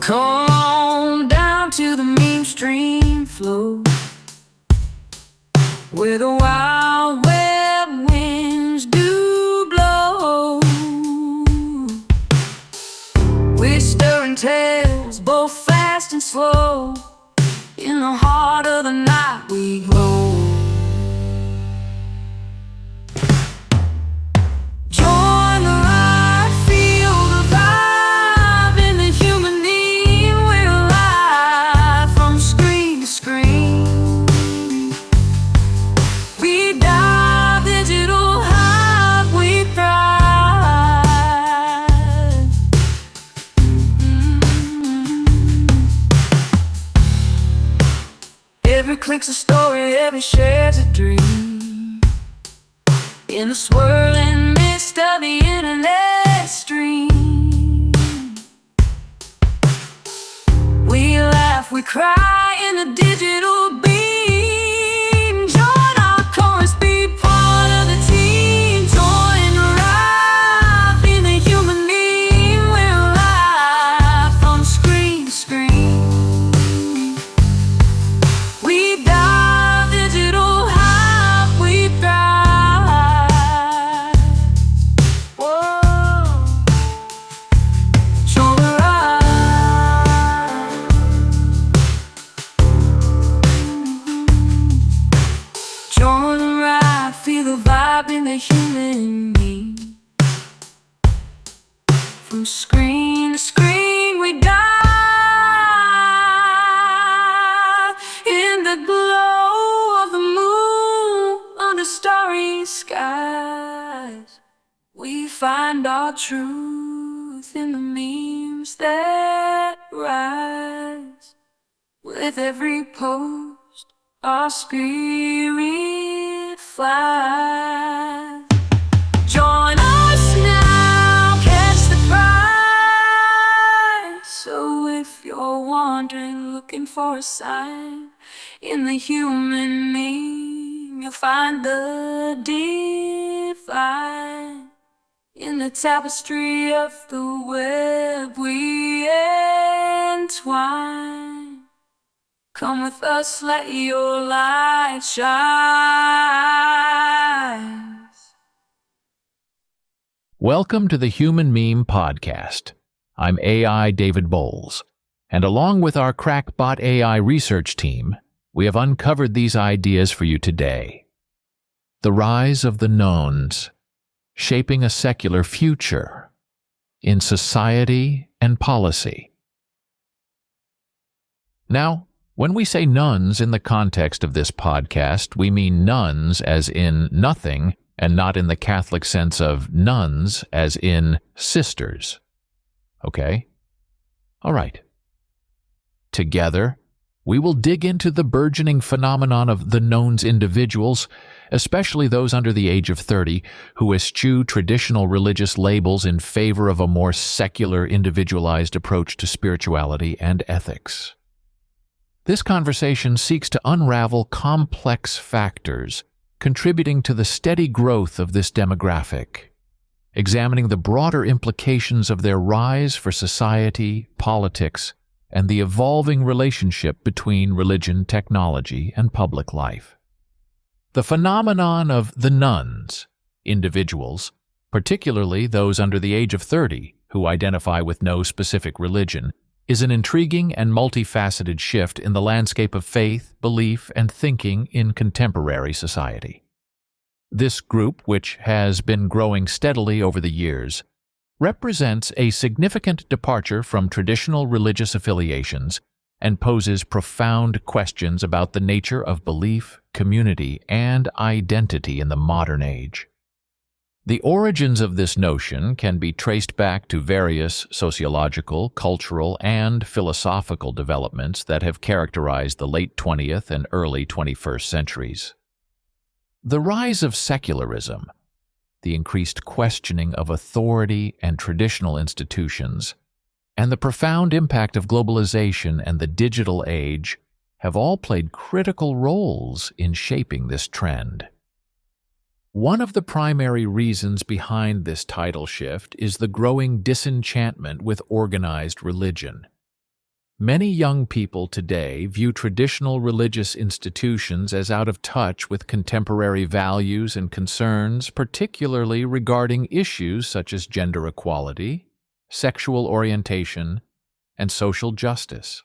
Come on down to the meme stream flow, where the wild web winds do blow. We're stirring tales, both fast and slow. In the heart of the night we glow. Join the ride, feel the vibe in the human need. We're live from screen to screen. We dive digital high, we thrive. Every click's a story, every share's a dream. In the swirling mist of the internet stream, we laugh, we cry in the digital beam. Join our chorus, be part of the team. Join the ride, in the human need. We're live from screen to screen. We dive digital high, we thrive. Whoa. Join the ride. Join the ride, feel the vibe in the human need. From screen to screen we dive in the glow of the moon under starry skies. We find our truth in the memes that rise. With every post, our spirit flies. Join us now, catch the prize. So if you're wandering, looking for a sign, in the human meme, you'll find the divine. In the tapestry of the web we entwine. Come with us, let your light shine. Welcome to the Human Meme Podcast. I'm AI David Bowles, and along with our crackbot AI research team, we have uncovered these ideas for you today. The rise of the Nuns, shaping a secular future in society and policy. Now, when we say nuns in the context of this podcast, we mean nuns as in nothing, and not in the Catholic sense of nuns as in sisters. Okay? All right. Together, we will dig into the burgeoning phenomenon of the Nuns individuals, especially those under the age of 30, who eschew traditional religious labels in favor of a more secular, individualized approach to spirituality and ethics. This conversation seeks to unravel complex factors contributing to the steady growth of this demographic, examining the broader implications of their rise for society, politics, and the evolving relationship between religion, technology, and public life. The phenomenon of the nuns, individuals, particularly those under the age of 30 who identify with no specific religion, is an intriguing and multifaceted shift in the landscape of faith, belief, and thinking in contemporary society. This group, which has been growing steadily over the years, represents a significant departure from traditional religious affiliations and poses profound questions about the nature of belief, community, and identity in the modern age. The origins of this notion can be traced back to various sociological, cultural, and philosophical developments that have characterized the late 20th and early 21st centuries. The rise of secularism, the increased questioning of authority and traditional institutions, and the profound impact of globalization and the digital age have all played critical roles in shaping this trend. One of the primary reasons behind this tidal shift is the growing disenchantment with organized religion. Many young people today view traditional religious institutions as out of touch with contemporary values and concerns, particularly regarding issues such as gender equality, sexual orientation, and social justice.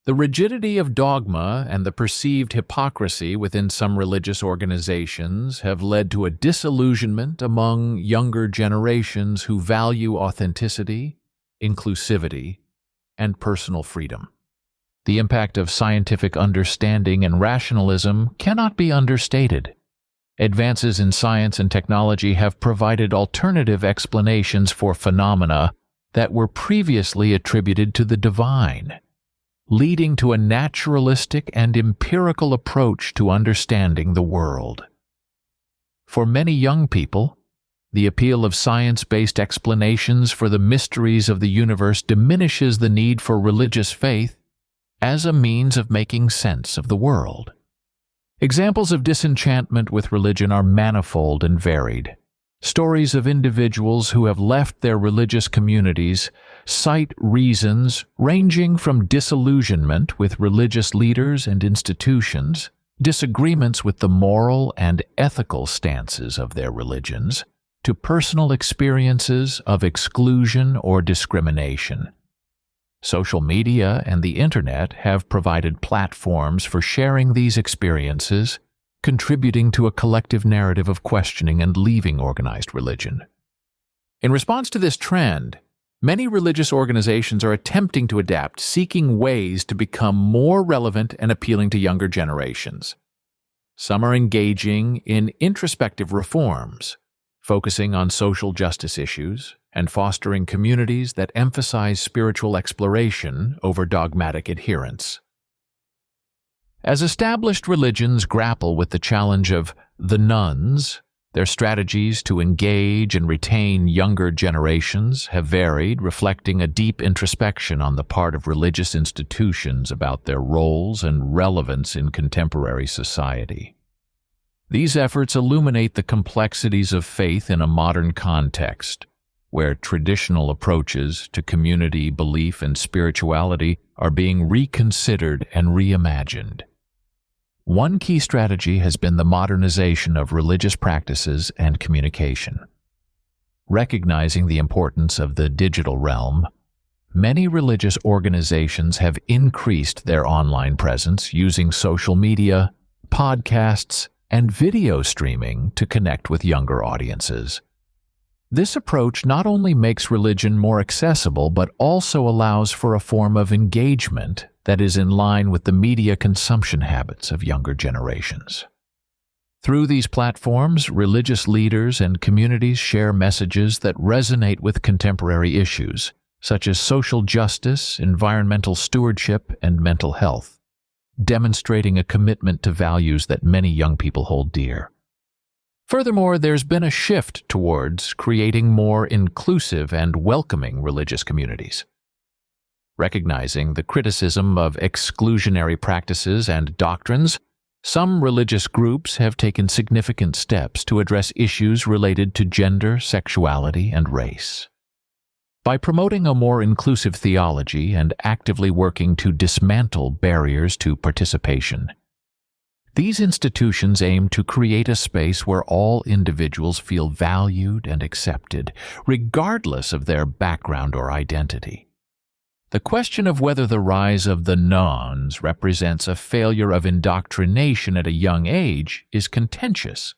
The rigidity of dogma and the perceived hypocrisy within some religious organizations have led to a disillusionment among younger generations who value authenticity, inclusivity, and personal freedom. The impact of scientific understanding and rationalism cannot be understated. Advances in science and technology have provided alternative explanations for phenomena that were previously attributed to the divine, leading to a naturalistic and empirical approach to understanding the world. For many young people, the appeal of science-based explanations for the mysteries of the universe diminishes the need for religious faith as a means of making sense of the world. Examples of disenchantment with religion are manifold and varied. Stories of individuals who have left their religious communities cite reasons ranging from disillusionment with religious leaders and institutions, disagreements with the moral and ethical stances of their religions, to personal experiences of exclusion or discrimination. Social media and the Internet have provided platforms for sharing these experiences, contributing to a collective narrative of questioning and leaving organized religion. In response to this trend, many religious organizations are attempting to adapt, seeking ways to become more relevant and appealing to younger generations. Some are engaging in introspective reforms, focusing on social justice issues and fostering communities that emphasize spiritual exploration over dogmatic adherence. As established religions grapple with the challenge of the nuns, their strategies to engage and retain younger generations have varied, reflecting a deep introspection on the part of religious institutions about their roles and relevance in contemporary society. These efforts illuminate the complexities of faith in a modern context, where traditional approaches to community belief and spirituality are being reconsidered and reimagined. One key strategy has been the modernization of religious practices and communication. Recognizing the importance of the digital realm, many religious organizations have increased their online presence using social media, podcasts, and video streaming to connect with younger audiences. This approach not only makes religion more accessible, but also allows for a form of engagement that is in line with the media consumption habits of younger generations. Through these platforms, religious leaders and communities share messages that resonate with contemporary issues, such as social justice, environmental stewardship, and mental health, demonstrating a commitment to values that many young people hold dear. Furthermore, there's been a shift towards creating more inclusive and welcoming religious communities. Recognizing the criticism of exclusionary practices and doctrines, some religious groups have taken significant steps to address issues related to gender, sexuality, and race. By promoting a more inclusive theology and actively working to dismantle barriers to participation, these institutions aim to create a space where all individuals feel valued and accepted, regardless of their background or identity. The question of whether the rise of the nuns represents a failure of indoctrination at a young age is contentious.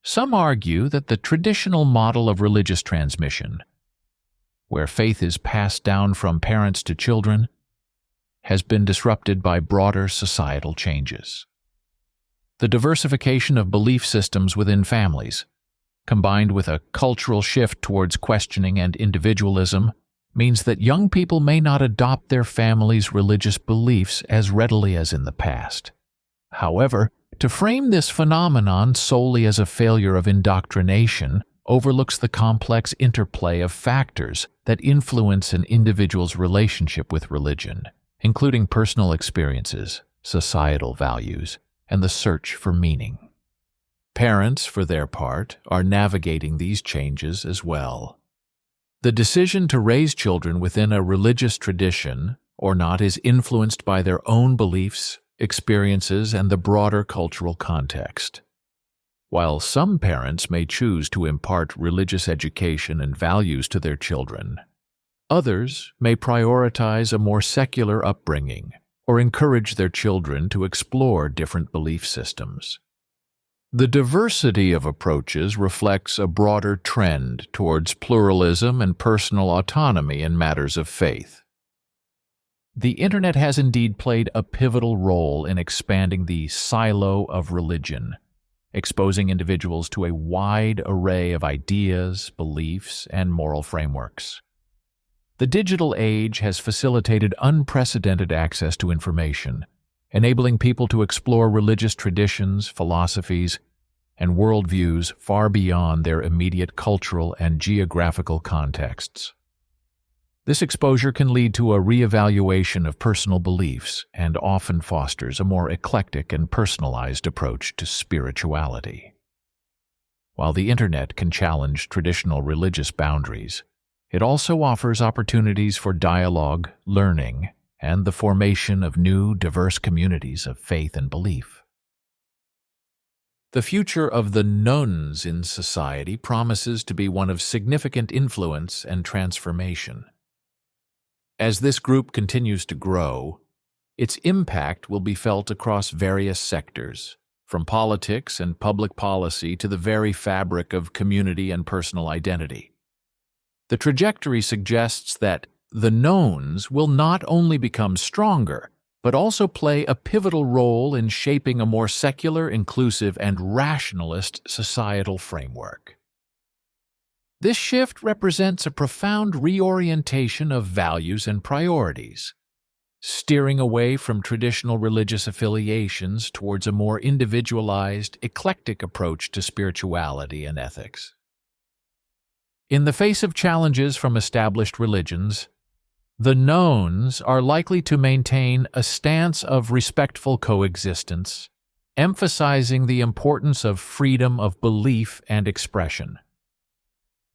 Some argue that the traditional model of religious transmission, where faith is passed down from parents to children, has been disrupted by broader societal changes. The diversification of belief systems within families, combined with a cultural shift towards questioning and individualism, means that young people may not adopt their family's religious beliefs as readily as in the past. However, to frame this phenomenon solely as a failure of indoctrination overlooks the complex interplay of factors that influence an individual's relationship with religion, including personal experiences, societal values, and the search for meaning. Parents, for their part, are navigating these changes as well. The decision to raise children within a religious tradition or not is influenced by their own beliefs, experiences, and the broader cultural context. While some parents may choose to impart religious education and values to their children, others may prioritize a more secular upbringing or encourage their children to explore different belief systems. The diversity of approaches reflects a broader trend towards pluralism and personal autonomy in matters of faith. The Internet has indeed played a pivotal role in expanding the silo of religion, exposing individuals to a wide array of ideas, beliefs, and moral frameworks. The digital age has facilitated unprecedented access to information, enabling people to explore religious traditions, philosophies, and worldviews far beyond their immediate cultural and geographical contexts. This exposure can lead to a reevaluation of personal beliefs and often fosters a more eclectic and personalized approach to spirituality. While the Internet can challenge traditional religious boundaries, it also offers opportunities for dialogue, learning, and the formation of new, diverse communities of faith and belief. The future of the nuns in society promises to be one of significant influence and transformation. As this group continues to grow, its impact will be felt across various sectors, from politics and public policy to the very fabric of community and personal identity. The trajectory suggests that the knowns will not only become stronger, but also play a pivotal role in shaping a more secular, inclusive, and rationalist societal framework. This shift represents a profound reorientation of values and priorities, steering away from traditional religious affiliations towards a more individualized, eclectic approach to spirituality and ethics. In the face of challenges from established religions, the knowns are likely to maintain a stance of respectful coexistence, emphasizing the importance of freedom of belief and expression.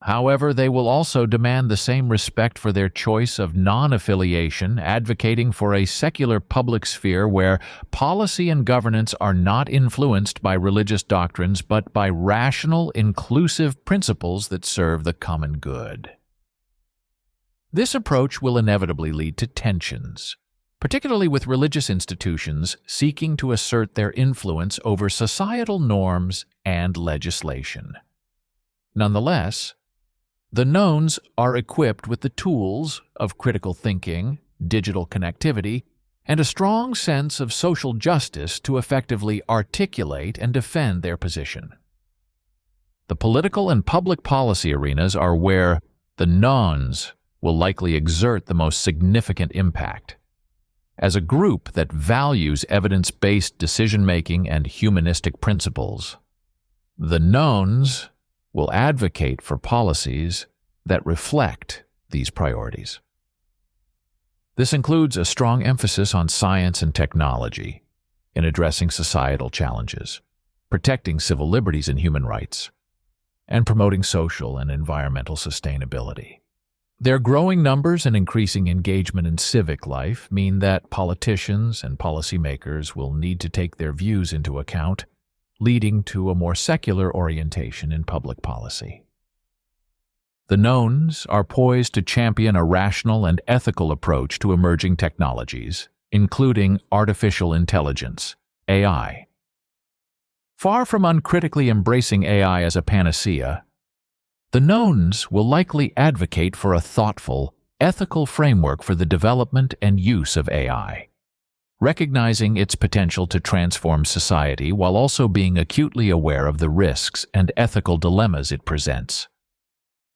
However, they will also demand the same respect for their choice of non-affiliation, advocating for a secular public sphere where policy and governance are not influenced by religious doctrines but by rational, inclusive principles that serve the common good. This approach will inevitably lead to tensions, particularly with religious institutions seeking to assert their influence over societal norms and legislation. Nonetheless, the knowns are equipped with the tools of critical thinking, digital connectivity, and a strong sense of social justice to effectively articulate and defend their position. The political and public policy arenas are where the knowns will likely exert the most significant impact. As a group that values evidence-based decision-making and humanistic principles, the knowns will advocate for policies that reflect these priorities. This includes a strong emphasis on science and technology in addressing societal challenges, protecting civil liberties and human rights, and promoting social and environmental sustainability. Their growing numbers and increasing engagement in civic life mean that politicians and policymakers will need to take their views into account, leading to a more secular orientation in public policy. The knowns are poised to champion a rational and ethical approach to emerging technologies, including artificial intelligence, AI. Far from uncritically embracing AI as a panacea, the knowns will likely advocate for a thoughtful, ethical framework for the development and use of AI, recognizing its potential to transform society while also being acutely aware of the risks and ethical dilemmas it presents.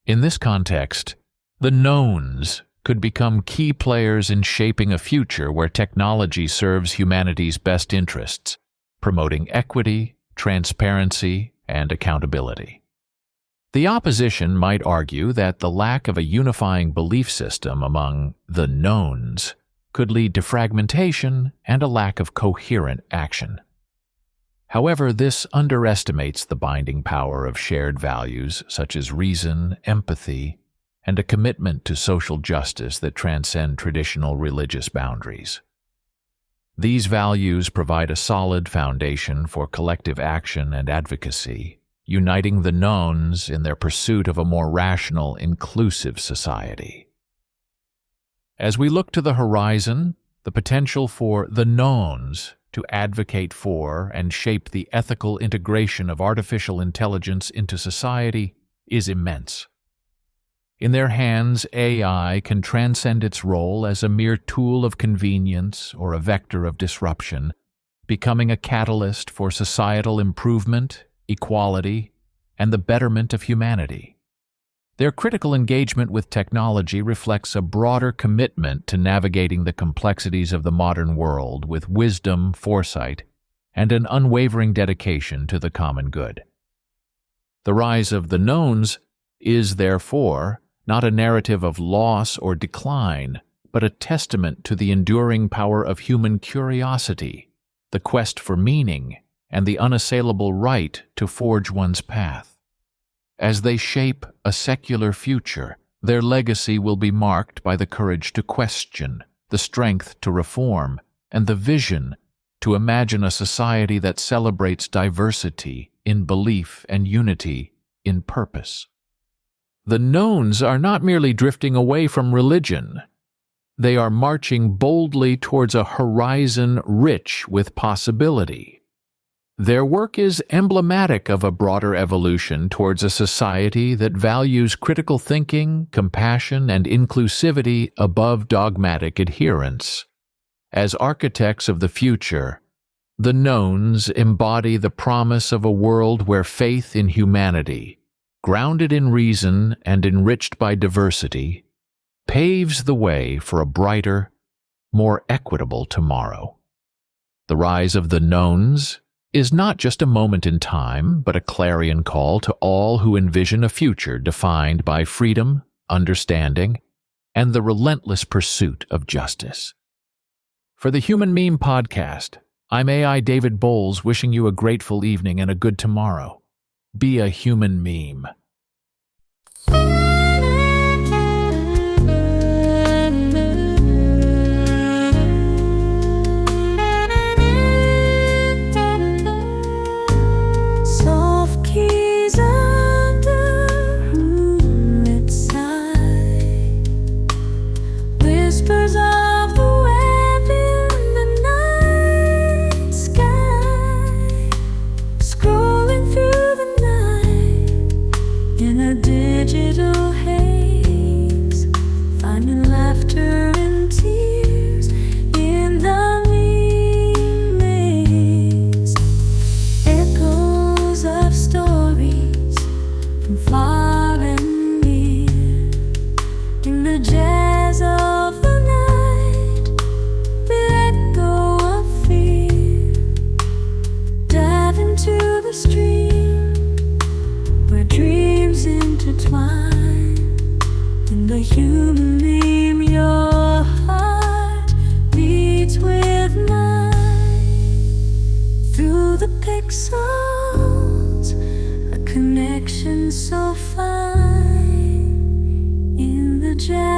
In this context, the knowns could become key players in shaping a future where technology serves humanity's best interests, promoting equity, transparency, and accountability. The opposition might argue that the lack of a unifying belief system among the knowns could lead to fragmentation and a lack of coherent action. However, this underestimates the binding power of shared values such as reason, empathy, and a commitment to social justice that transcend traditional religious boundaries. These values provide a solid foundation for collective action and advocacy, uniting the Nuns in their pursuit of a more rational, inclusive society. As we look to the horizon, the potential for the Nuns to advocate for and shape the ethical integration of artificial intelligence into society is immense. In their hands, AI can transcend its role as a mere tool of convenience or a vector of disruption, becoming a catalyst for societal improvement, equality, and the betterment of humanity. Their critical engagement with technology reflects a broader commitment to navigating the complexities of the modern world with wisdom, foresight, and an unwavering dedication to the common good. The rise of the Nuns is, therefore, not a narrative of loss or decline, but a testament to the enduring power of human curiosity, the quest for meaning, and the unassailable right to forge one's path. As they shape a secular future, their legacy will be marked by the courage to question, the strength to reform, and the vision to imagine a society that celebrates diversity in belief and unity in purpose. The Nuns are not merely drifting away from religion. They are marching boldly towards a horizon rich with possibility. Their work is emblematic of a broader evolution towards a society that values critical thinking, compassion, and inclusivity above dogmatic adherence. As architects of the future, the Nuns embody the promise of a world where faith in humanity, grounded in reason and enriched by diversity, paves the way for a brighter, more equitable tomorrow. The rise of the Nuns is not just a moment in time, but a clarion call to all who envision a future defined by freedom, understanding, and the relentless pursuit of justice. For the Human Meme Podcast, I'm AI David Bowles wishing you a grateful evening and a good tomorrow. Be a human meme. Pixels, a connection so fine in the jazz.